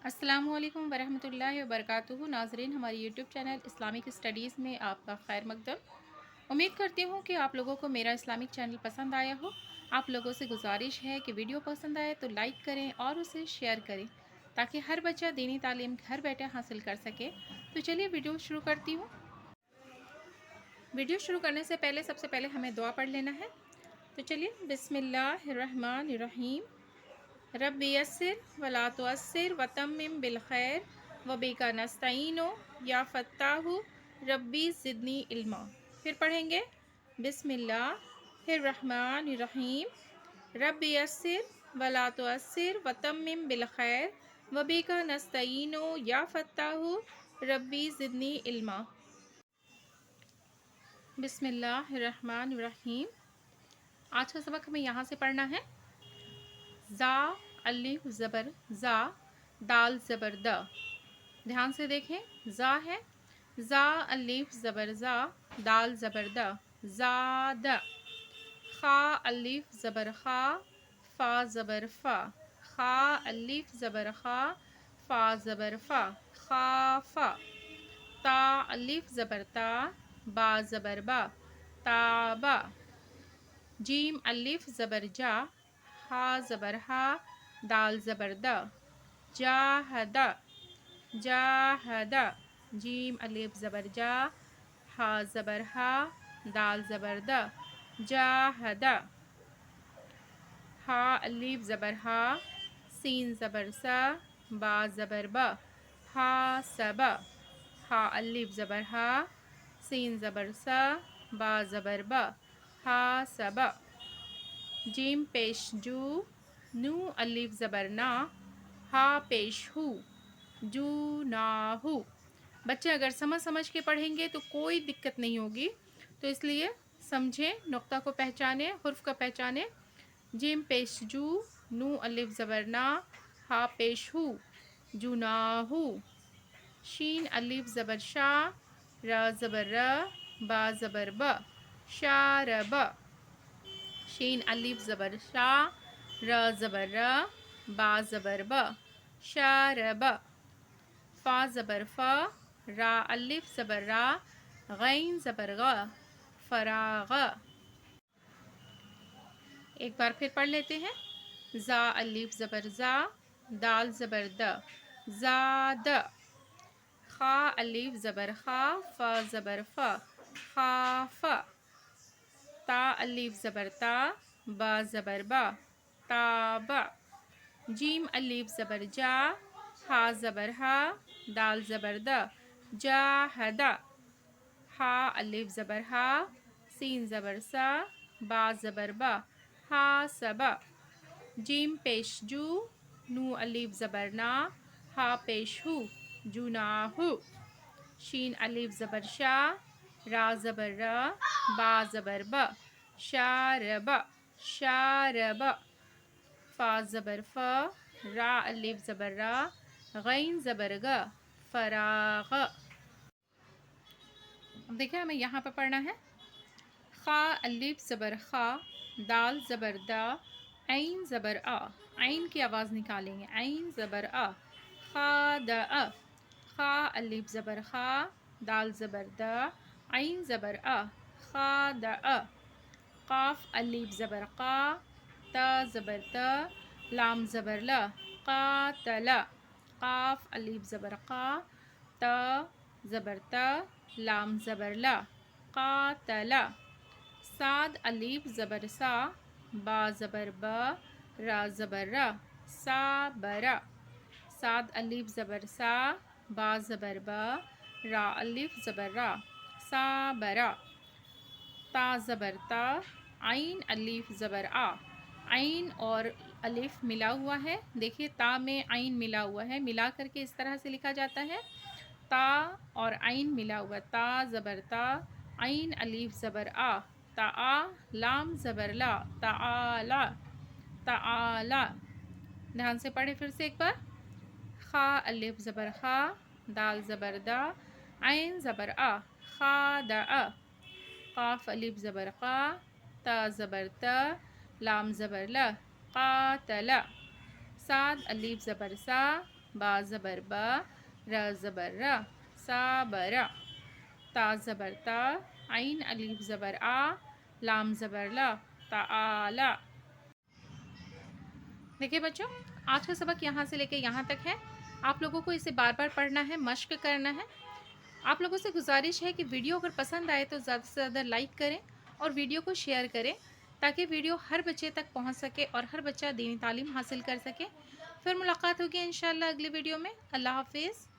السلام علیکم ورحمۃ اللہ وبرکاتہ ناظرین، ہماری یوٹیوب چینل اسلامک اسٹڈیز میں آپ کا خیر مقدم۔ امید کرتی ہوں کہ آپ لوگوں کو میرا اسلامک چینل پسند آیا ہو۔ آپ لوگوں سے گزارش ہے کہ ویڈیو پسند آئے تو لائک کریں اور اسے شیئر کریں تاکہ ہر بچہ دینی تعلیم گھر بیٹھے حاصل کر سکے۔ تو چلیے ویڈیو شروع کرتی ہوں۔ ویڈیو شروع کرنے سے پہلے ہمیں دعا پڑھ لینا ہے۔ تو چلیے، بسم اللہ الرحمن الرحیم۔ رب یسر ولا تعسر وتمم بالخیر وبک نستعین یا فتاح ربی زدنی علما۔ پھر پڑھیں گے، بسم اللہ الرحمن الرحیم۔ رب یسر ولا تعسر وتمم بالخیر وبک نستعین یا فتاح ربی زدنی علما۔ بسم اللہ الرحمن الرحیم۔ آج کا سبق ہمیں یہاں سے پڑھنا ہے۔ زا الف زبر زا، دال زبر دا۔ دھیان سے دیکھیں، زا ہے، زا الف زبر زا، دال زبر دا، زاد۔ خا الف زبر خا، فا زبر فا، خا الف زبر خا، فا زبر فا، خافا۔ تا الف زبر تا، با زبر با، تابا۔ جیم الف زبر جا، ہا زبر ہا، دال زبر دا، جاہدا، جاہدا۔ جیم الف زبر جا، ہا زبر ہا، دال زبر دا، جاہدا۔ ہا الف زبر ہا، سین زبر سا، با زبر با، حاسبا۔ ہا الف زبر ہا، سین زبر سا، با زبر با، حاسبا۔ جیم پیش جو، نو الف زبر نا، ہا پیش ہو، جو نا ہو۔ بچے اگر سمجھ کے پڑھیں گے تو کوئی دقت نہیں ہوگی، تو اس لیے سمجھیں، نقطہ کو پہچانیں، حرف کا پہچانیں۔ جیم پیش جو، نو الف زبر نا، ہا پیش ہو، جو نا ہو۔ شین الف زبر شا، را زبر را، با زبر با، شاربا۔ شین الف زبر شا، را زبر را، با زبر با، شاربا۔ فا زبر فا، را الف زبر را، غین زبر غا، فراغا۔ ایک بار پھر پڑھ لیتے ہیں۔ زا الف زبر زا، دال زبر دا، زاد۔ خا الف زبر خا، فا زبر فا، خافا۔ تا الف زبر تا، با زبر با، تابا۔ جیم الف زبر جا، ہا زبر ہا، دال زبر دا، جاہدا۔ ہا الف زبر ہا، سین زبر سا، با زبر با، حاسبا۔ جیم پیش جو، نو الف زبر نا، ہا پیش ہو، جو نا ہو۔ شین الف زبر شا، را زبر را، با زبر با، شاربا، شاربا۔ فا زبر فا، را الف زبر را، غین زبر غا، فراغا۔ اب دیکھیں ہمیں یہاں پہ پڑھنا ہے۔ خا الف زبر خا، دال زبر دا، عین زبر آ۔ عین کی آواز نکالیں گے، عین زبر آ، خادع۔ خا الف زبر خا، دال زبر دا، عین زبر آ، خادع۔ قاف الف زبر قا، تا زبر تا، لام زبر لا، قاتلا۔ قاف الف زبر قا، تا زبر تا، لام زبر لا، قاتلا۔ صاد الف زبر سا، با زبر با، را زبر را، صابرا۔ صاد الف زبر سا، با زبر با، را الف زبر را، صابرا۔ تا زبر تا، عین الف زبر آ۔ عین اور الف ملا ہوا ہے، دیکھیے تا میں عین ملا ہوا ہے، ملا کر کے اس طرح سے لکھا جاتا ہے۔ تا اور عین ملا ہوا، تا زبر تا، عین الف زبر آ، تا، لام زبر لا، تعالی، تعالی۔ دھیان سے پڑھیں پھر سے ایک بار۔ خا الف زبر خا، دال زبر دا، عین زبر آ، خادع۔ قاف الف زبر قا، تا زبر تا، لام زبر لا، قاتلا۔ صاد الف زبر سا، با زبر با، را زبر را، صابرا، تا زبر تا، عین الف زبر آ، لام زبر لا، تعالی۔ دیکھیں بچوں، آج کا سبق یہاں سے لے کے یہاں تک ہے۔ آپ لوگوں کو اسے بار بار پڑھنا ہے، مشق کرنا ہے۔ آپ لوگوں سے گزارش ہے کہ ویڈیو اگر پسند آئے تو زیادہ سے زیادہ لائک کریں اور ویڈیو کو شیئر کریں تاکہ ویڈیو ہر بچے تک پہنچ سکے اور ہر بچہ دینی تعلیم حاصل کر سکے۔ پھر ملاقات ہوگی انشاءاللہ اگلی ویڈیو میں۔ اللہ حافظ۔